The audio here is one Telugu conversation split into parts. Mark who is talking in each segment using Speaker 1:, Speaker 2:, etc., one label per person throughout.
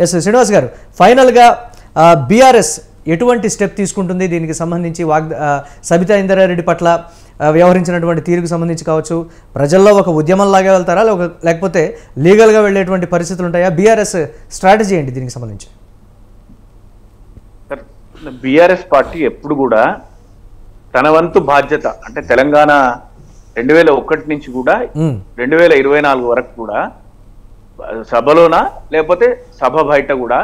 Speaker 1: ఎస్ శ్రీనివాస్ గారు, ఫైనల్గా బీఆర్ఎస్ ఎటువంటి స్టెప్ తీసుకుంటుంది దీనికి సంబంధించి సబితా ఇంద్రారెడ్డి పట్ల వ్యవహరించినటువంటి తీరుకు సంబంధించి కావచ్చు, ప్రజల్లో ఒక ఉద్యమంలాగా వెళ్తారా లేకపోతే లీగల్గా వెళ్ళేటువంటి పరిస్థితులు ఉంటాయా? బీఆర్ఎస్ స్ట్రాటజీ ఏంటి దీనికి సంబంధించి?
Speaker 2: బీఆర్ఎస్ పార్టీ ఎప్పుడు కూడా తన వంతు బాధ్యత అంటే తెలంగాణ 2001 నుంచి కూడా 2024 వరకు కూడా సభలోన లేకపోతే సభ బయట కూడా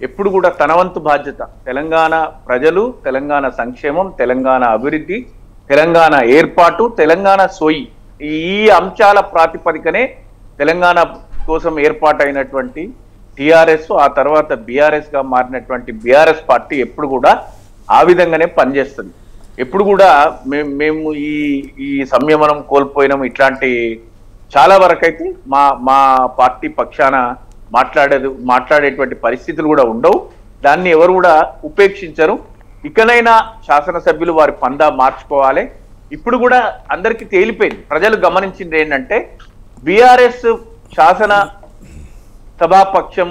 Speaker 2: ఎప్పుడు కూడా తన వంతు బాధ్యత తెలంగాణ ప్రజలు, తెలంగాణ సంక్షేమం, తెలంగాణ అభివృద్ధి, తెలంగాణ ఏర్పాటు, తెలంగాణ సోయి ఈ అంశాల ప్రాతిపదికనే తెలంగాణ కోసం ఏర్పాటైనటువంటి టిఆర్ఎస్ ఆ తర్వాత బీఆర్ఎస్ గా మారినటువంటి బీఆర్ఎస్ పార్టీ ఎప్పుడు కూడా ఆ విధంగానే పనిచేస్తుంది. ఎప్పుడు కూడా మేము ఈ సంయమనం కోల్పోయినాం, ఇట్లాంటి చాలా వరకు అయితే మా పార్టీ పక్షాన మాట్లాడేటువంటి పరిస్థితులు కూడా ఉండవు. దాన్ని ఎవరు కూడా ఉపేక్షించరు. ఇకనైనా శాసనసభ్యులు వారి పందా మార్చుకోవాలి. ఇప్పుడు కూడా అందరికీ తేలిపోయింది, ప్రజలు గమనించింది ఏంటంటే బీఆర్ఎస్ శాసన సభాపక్షం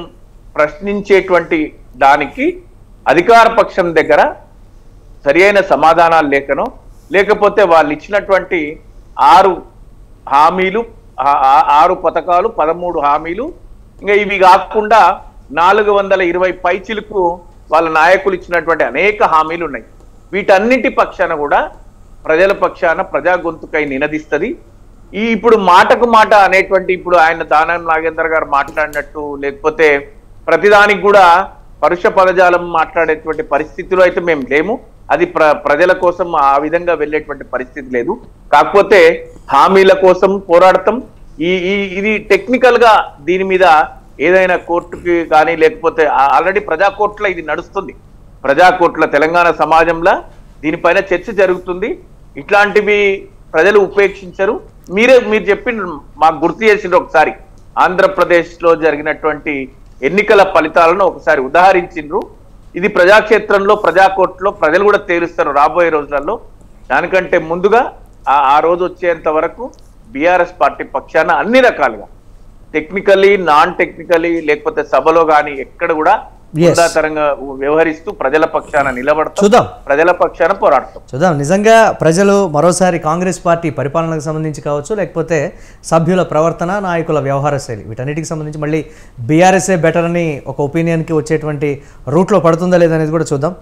Speaker 2: ప్రశ్నించేటువంటి దానికి అధికార పక్షం దగ్గర సరి అయిన సమాధానాలు లేకనో లేకపోతే వాళ్ళు ఇచ్చినటువంటి 6 హామీలు 6 పథకాలు 13 హామీలు ఇంకా ఇవి కాకుండా 420 పైచిలకు వాళ్ళ నాయకులు ఇచ్చినటువంటి అనేక హామీలు ఉన్నాయి. వీటన్నిటి పక్షాన కూడా ప్రజల పక్షాన ప్రజా గొంతుకై నినదిస్తుంది. ఇప్పుడు మాటకు మాట అనేటువంటి ఇప్పుడు ఆయన దానం నాగేందర్ గారు మాట్లాడినట్టు లేకపోతే ప్రతిదానికి కూడా పరుష పదజాలం మాట్లాడేటువంటి పరిస్థితిలో అయితే మేము లేము. అది ప్రజల కోసం ఆ విధంగా వెళ్ళేటువంటి పరిస్థితి లేదు. కాకపోతే హామీల కోసం పోరాడతాం. ఇది టెక్నికల్ గా దీని మీద ఏదైనా కోర్టుకి కానీ లేకపోతే ఆల్రెడీ ప్రజా కోర్టులో ఇది నడుస్తుంది. ప్రజా కోర్టుల తెలంగాణ సమాజంలో దీనిపైన చర్చ జరుగుతుంది. ఇట్లాంటివి ప్రజలు ఉపేక్షించరు. మీరు చెప్పిన మాకు గుర్తు చేసిండ్రు ఒకసారి ఆంధ్రప్రదేశ్ లో జరిగినటువంటి ఎన్నికల ఫలితాలను ఒకసారి ఉదాహరించిండ్రు. ఇది ప్రజాక్షేత్రంలో ప్రజా కోర్టులో ప్రజలు కూడా తేలుస్తారు రాబోయే రోజులలో. దానికంటే ముందుగా ఆ రోజు వచ్చేంత వరకు బీఆర్ఎస్ పార్టీ పక్షాన అన్ని రకాలుగా టెక్నికలీ నాన్ టెక్నికలీ లేకపోతే సభలో కానీ ఎక్కడ కూడా తరంగా వ్యవహరిస్తూ ప్రజల పక్షాన నిలబడతాం, ప్రజల పక్షాన పోరాడతాం.
Speaker 1: చూద్దాం నిజంగా ప్రజలు మరోసారి కాంగ్రెస్ పార్టీ పరిపాలనకు సంబంధించి కావచ్చు లేకపోతే సభ్యుల ప్రవర్తన, నాయకుల వ్యవహార శైలి వీటన్నిటికి సంబంధించి మళ్ళీ బీఆర్ఎస్ఏ బెటర్ అని ఒక ఒపీనియన్కి వచ్చేటువంటి రూట్లో పడుతుందా లేదనేది కూడా చూద్దాం.